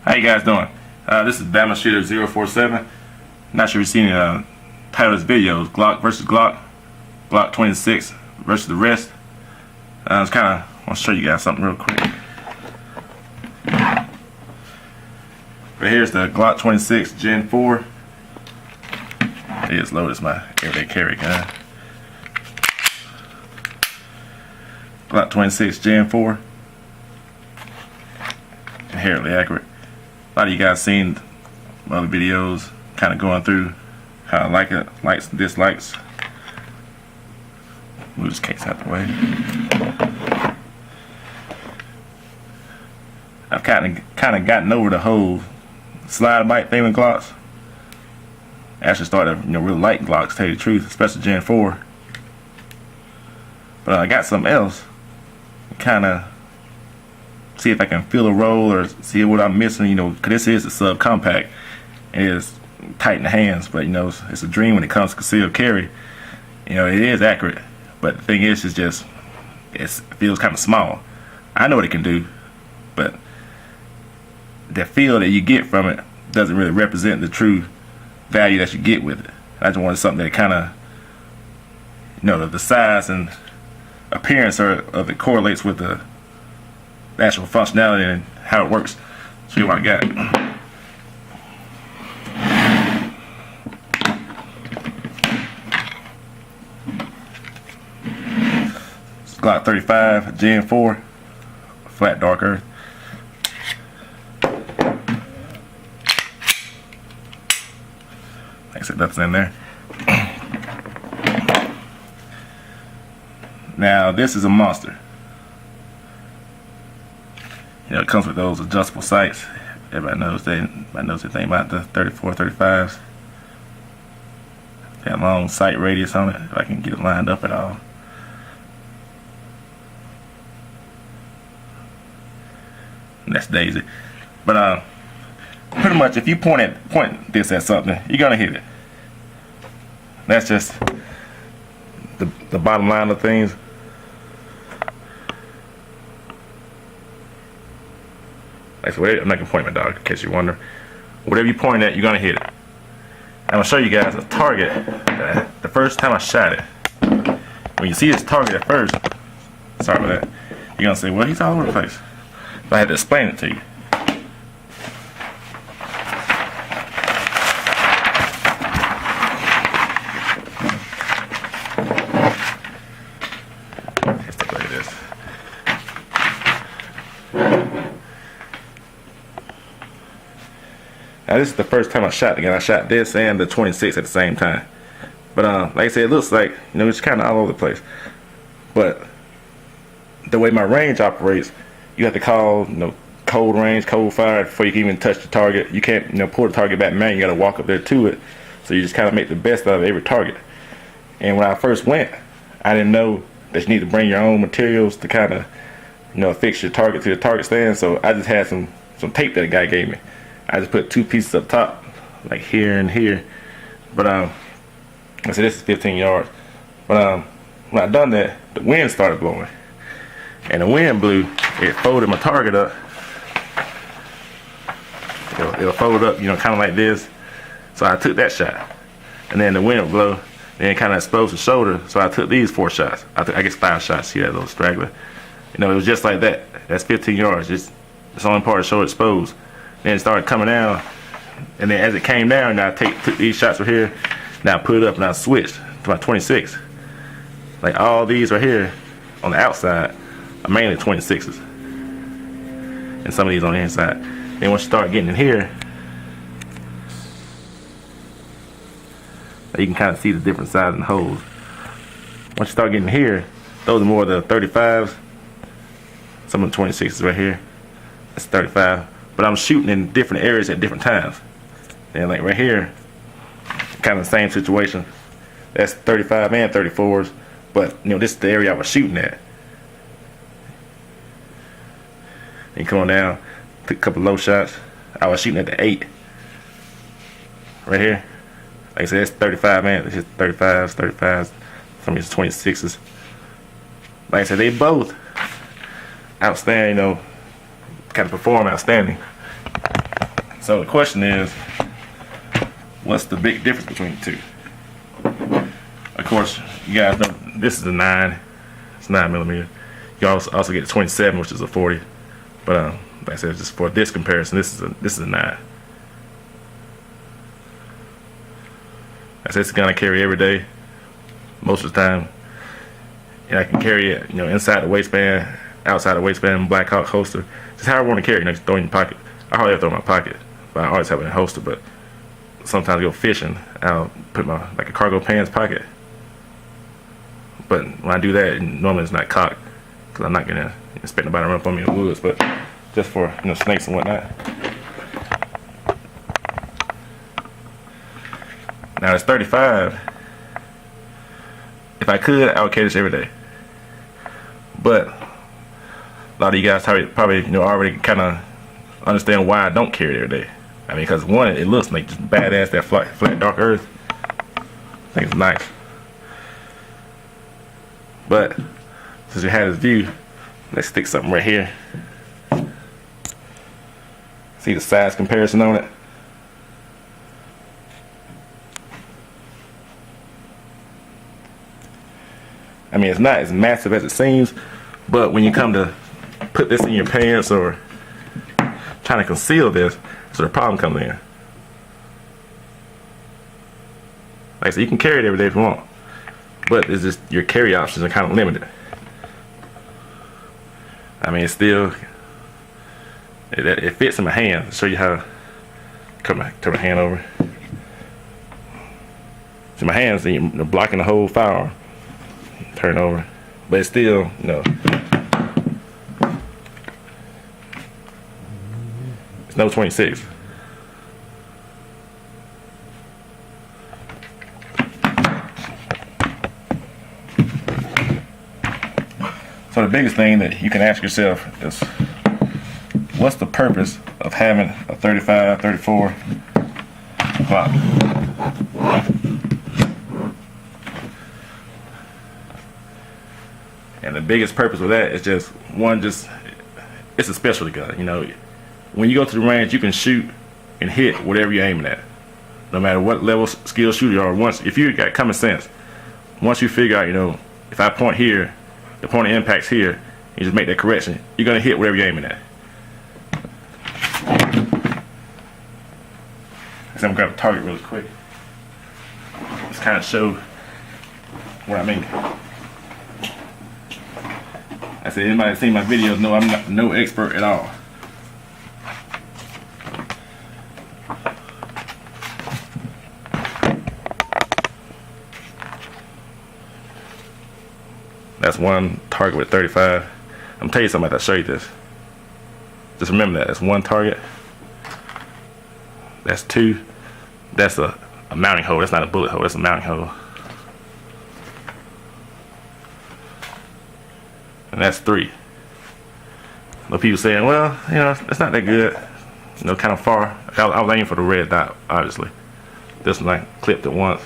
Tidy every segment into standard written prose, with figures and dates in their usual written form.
How you guys doing? This is Bama Shooter 047. Not sure if you've seen the title of this video, Glock versus Glock, Glock 26 versus the rest. I was kind of want to show you guys something real quick. Right here's the Glock 26 Gen 4. It is loaded. It's my everyday carry gun. Glock 26 Gen 4. Inherently accurate. A lot of you guys seen other videos kind of going through how I like it, likes and dislikes. Move this case out the way. I've kind of gotten over the whole slide bite thing with Glocks. I actually started to really like Glocks, to tell you the truth, especially Gen 4. But I got something else. Kind of see if I can feel a roll or see what I'm missing, because this is a subcompact. It is tight in the hands, but it's a dream when it comes to concealed carry. It is accurate, but the thing is, it feels kind of small. I know what it can do, but the feel that you get from it doesn't really represent the true value that you get with it. I just wanted something that kind of, the size and appearance of it correlates with the actual functionality and how it works. See what I got. It's Glock 35 Gen 4 flat dark earth. Like I said, nothing's in there. Now this is a monster. It comes with those adjustable sights. Everybody knows the thing about the 34, 35s. Got a long sight radius on it, if I can get it lined up at all. And that's Daisy. But pretty much if you point this at something, you're gonna hit it. That's just the bottom line of things. I'm not gonna point my dog in case you wonder. Whatever you point at, you're gonna hit it. I'm gonna show you guys a target. The first time I shot it, when you see this target at first, sorry about that, you're gonna say, well, he's all over the place. But I had to explain it to you. Let's take a look at this. Now this is the first time I shot the gun. I shot this and the 26 at the same time. But like I said, it looks like it's kind of all over the place. But the way my range operates, you have to call cold range, cold fire before you can even touch the target. You can't pull the target back, man. You got to walk up there to it. So you just kind of make the best out of every target. And when I first went, I didn't know that you need to bring your own materials to kind of fix your target to the target stand. So I just had some tape that a guy gave me. I just put two pieces up top, like here and here. But I said this is 15 yards. But when I done that, the wind started blowing, and the wind blew. It folded my target up. It'll fold up, kind of like this. So I took that shot, and then the wind would blow, and it kind of exposed the shoulder. So I took these 4 shots. I guess 5 shots. See that little straggler? It was just like that. That's 15 yards. It's the only part of the shoulder exposed. Then it started coming down, and then as it came down, now I took these shots right here, now I put it up and I switched to my 26. Like all these right here on the outside are mainly 26s, and some of these on the inside. Then once you start getting in here, you can kind of see the different sizes and holes. Once you start getting here, those are more of the 35s. Some of the 26s right here. That's 35. But I'm shooting in different areas at different times. And like right here, kind of the same situation. That's 35 and 34s, but this is the area I was shooting at. And come on down, took a couple low shots. I was shooting at the 8. Right here. Like I said, that's 35 man. It's just 35s, 35s. Some of these 26s. Like I said, they both outstanding, kind of perform outstanding. So the question is, what's the big difference between the two? Of course, you guys know this is a 9. It's 9mm. You also get a 27, which is a 40. But like I said, just for this comparison, this is a 9. I said it's gonna carry every day, most of the time. And I can carry it, inside the waistband, outside the waistband, Black Hawk holster, just however I want to carry it. Just throw it in your pocket. I hardly ever throw it in my pocket, but I always have it in a holster. But sometimes I go fishing, I'll put my like a cargo pants pocket. But when I do that, normally it's not cocked, because I'm not gonna expect nobody to run up on me in the woods. But just for snakes and whatnot. Now it's 35. If I could, I would carry this every day. But a lot of you guys probably already kind of understand why I don't carry it every day. I mean, because one, it looks like just badass, that flat dark earth. I think it's nice. But since we had this view, let's stick something right here. See the size comparison on it? I mean, it's not as massive as it seems, but when you come to put this in your pants or trying to conceal this, so the problem comes in. Like I said, you can carry it every day if you want, but it's just your carry options are kind of limited. I mean, it's still, it fits in my hand. I'll show you how. Turn my hand over. So my hands, you're blocking the whole firearm. Turn over, but it's still, it's no 26. So the biggest thing that you can ask yourself is, what's the purpose of having a 35, 34 Glock? And the biggest purpose of that is just it's a specialty gun. When you go to the range, you can shoot and hit whatever you're aiming at, no matter what level skill shooter you are. If you got common sense, once you figure out, if I point here, the point of impact's here, you just make that correction, you're gonna hit whatever you're aiming at. So I'm gonna grab a target really quick. Just kind of show what I mean. I said, anybody that's seen my videos know I'm no expert at all. That's one target with 35. I'm gonna tell you something after I show you this. Just remember that. That's one target. That's 2. That's a mounting hole. That's not a bullet hole. That's a mounting hole. And that's 3. But people saying, well, it's not that good. Kind of far. I was aiming for the red dot, obviously. This one I clipped it once.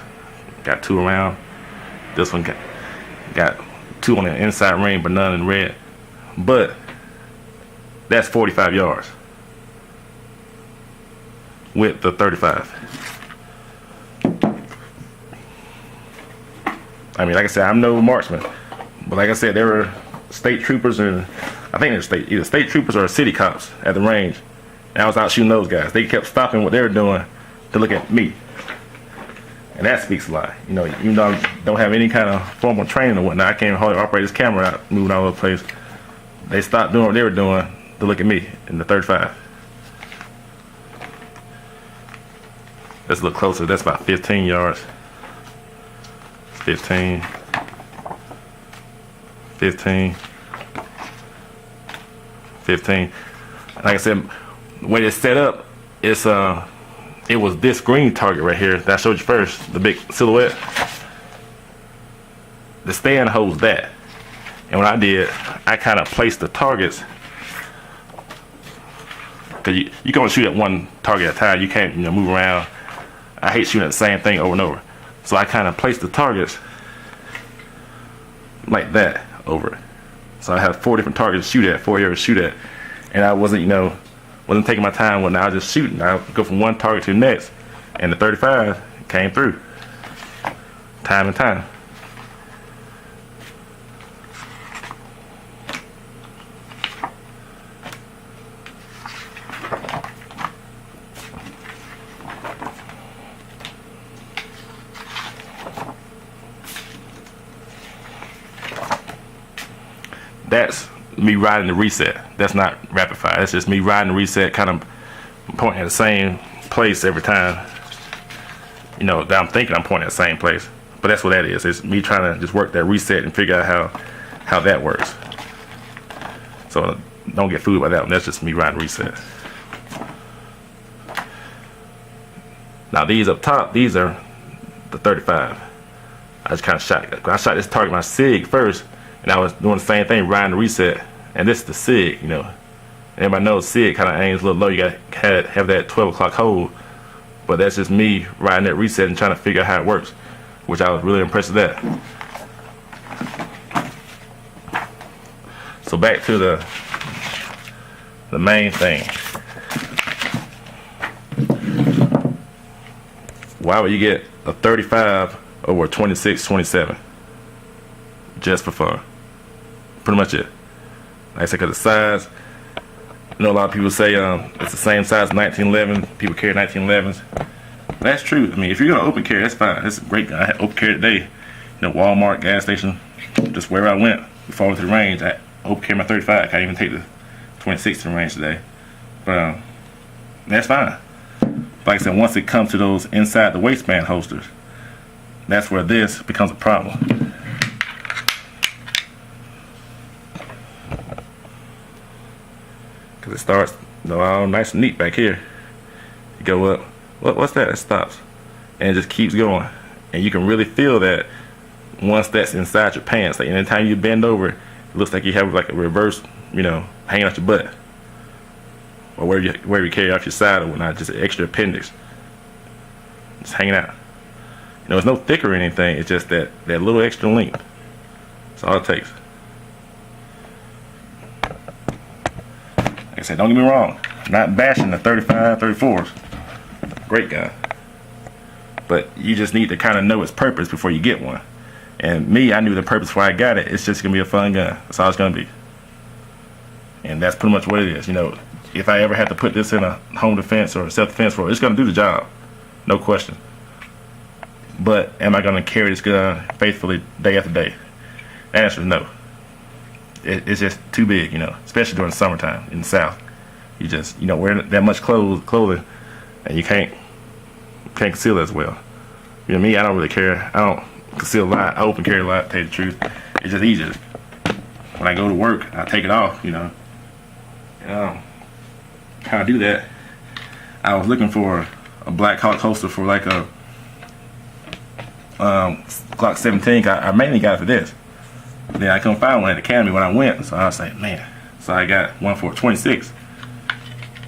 Got 2 around. This one got 2 on the inside ring, but none in red. But that's 45 yards with the 35. I mean, like I said, I'm no marksman, but like I said, there were state troopers, and I think they're either state troopers or city cops at the range, and I was out shooting those guys. They kept stopping what they were doing to look at me, and that speaks a lot. Even though I don't have any kind of formal training or whatnot, I can't hardly operate this camera out, moving all over the place. They stopped doing what they were doing to look at me in the 35. Let's look closer. That's about 15 yards. 15. 15. 15. Like I said, the way it's set up, it was this green target right here that I showed you first, the big silhouette. The stand holds that. And what I did, I kind of placed the targets, because you can only shoot at one target at a time. You can't move around. I hate shooting at the same thing over and over. So I kind of placed the targets like that over it. So I have 4 different targets to shoot at, 4 areas to shoot at. And I wasn't, Wasn't taking my time when I was just shooting. I would go from one target to the next, and the 35 came through time and time. That's me riding the reset. That's not rapid fire. That's just me riding the reset, kind of pointing at the same place every time. You know, that I'm thinking I'm pointing at the same place. But that's what that is. It's me trying to just work that reset and figure out how that works. So don't get fooled by that one. That's just me riding reset. Now these up top, these are the 35. I just kind of shot. I shot this target my SIG first. And I was doing the same thing, riding the reset. And this is the SIG, you know. Everybody knows SIG kind of aims a little low. You got to have that 12 o'clock hold. But that's just me riding that reset and trying to figure out how it works, which I was really impressed with that. So back to the main thing. Why would you get a 35 over a 26-27? Just for fun. Pretty much it. Like I said, because the size, you know, a lot of people say it's the same size as 1911. People carry 1911s. That's true. I mean, if you're going to open carry, that's fine. That's a great gun. I had open carry today. You know, Walmart, gas station, just wherever I went before I went to the range, I open carry my 35. I can't even take the 26 to the range today. But that's fine. Like I said, once it comes to those inside the waistband holsters, that's where this becomes a problem. Because it starts, you know, all nice and neat back here. You go up. What's that? It stops. And it just keeps going. And you can really feel that once that's inside your pants. Like anytime you bend over, it looks like you have like a reverse, you know, hanging out your butt. Or where you carry off your side or whatnot, just an extra appendix. Just hanging out. You know, it's no thicker or anything, it's just that little extra length. That's all it takes. Like I said, don't get me wrong. I'm not bashing the 35, 34s. Great gun. But you just need to kind of know its purpose before you get one. And me, I knew the purpose before I got it. It's just going to be a fun gun. That's all it's going to be. And that's pretty much what it is. You know, if I ever had to put this in a home defense or self-defense role, it's going to do the job. No question. But am I going to carry this gun faithfully day after day? The answer is no. It's just too big, you know, especially during the summertime in the South. You just, you know, wear that much clothing, and you can't conceal as well. You know me, I don't really care. I don't conceal a lot. I open carry a lot, to tell you the truth. It's just easier. When I go to work, I take it off, you know. How I do that, I was looking for a Black Hawk holster for like a Glock 17. I mainly got it for this. Then I couldn't find one at the academy when I went, so I was like, man. So I got one for 26.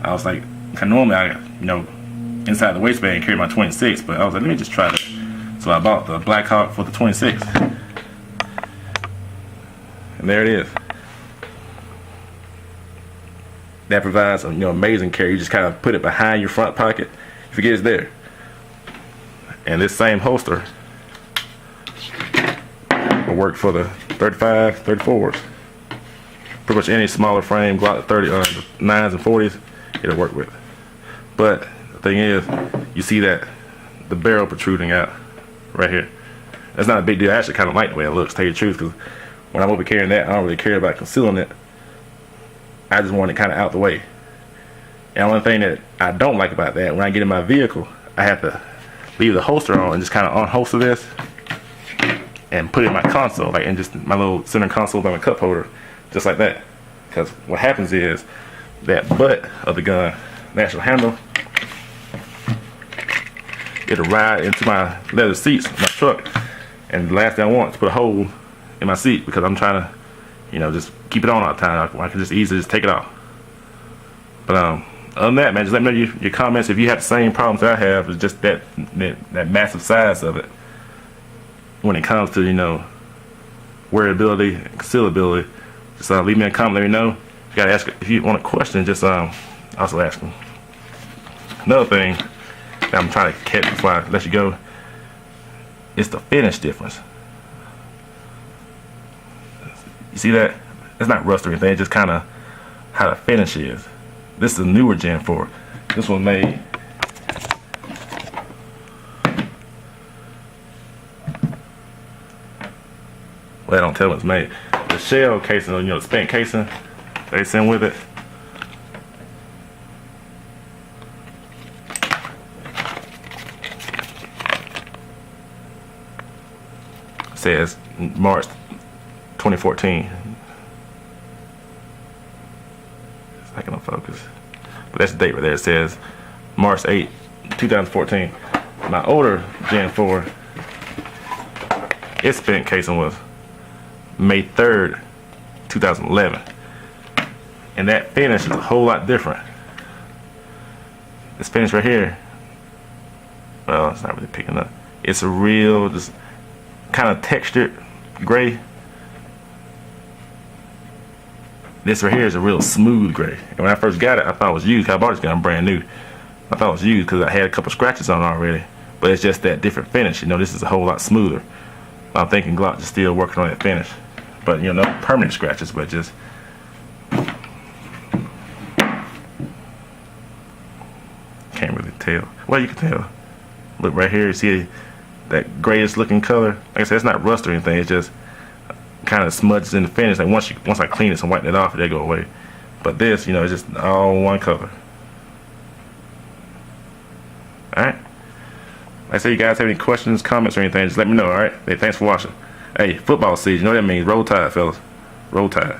I was like, normally I, you know, inside the waistband carry my 26, but I was like, let me just try this. So I bought the Black Hawk for the 26, and there it is. That provides a, you know, amazing carry. You just kind of put it behind your front pocket. You forget it's there. And this same holster will work for the 35, 34s. Pretty much any smaller frame, Glock 9s and 40s, it'll work with. But the thing is, you see that the barrel protruding out right here. That's not a big deal. I actually kind of like the way it looks, to tell you the truth, because when I'm over carrying that, I don't really care about concealing it. I just want it kind of out the way. And the only thing that I don't like about that, when I get in my vehicle, I have to leave the holster on and just kind of unholster this and put it in my console, like in just my little center console by my cup holder, just like that. Because what happens is that butt of the gun, the actual handle, it'll ride into my leather seats in my truck, and the last thing I want is to put a hole in my seat, because I'm trying to, you know, just keep it on all the time. I can just easily just take it off. But other than that, man, just let me know your comments if you have the same problems that I have. It's just that massive size of it when it comes to, you know, wearability and concealability. Just leave me a comment, let me know. If you want a question, just Also asking. Another thing that I'm trying to catch before I let you go is the finish difference. You see that? It's not rust or anything, it's just kind of how the finish is. This is a newer Gen 4. This one made well, they don't tell when it's made. The shell casing, you know, the spent casing they send with it. It says March 2014. It's not gonna focus, but that's the date right there. It says March 8, 2014. My older Gen 4, its spent casing was May 3rd, 2011. And that finish is a whole lot different. This finish right here, well, it's not really picking up. It's a real, just kind of textured gray. This right here is a real smooth gray. And when I first got it, I thought it was used. I bought this gun brand new. I thought it was used because I had a couple scratches on it already. But it's just that different finish. You know, this is a whole lot smoother. I'm thinking Glock is still working on that finish. But, you know, no permanent scratches, but just can't really tell. Well, you can tell. Look right here, you see that grayish looking color. Like I said, it's not rust or anything. It's just kind of smudges in the finish. Like once I clean it and wipe it off, they go away. But this, you know, it's just all one color. All right. Like I said, you guys have any questions, comments, or anything, just let me know. All right. Hey, thanks for watching. Hey, football season. You know what that means? Roll Tide, fellas. Roll Tide.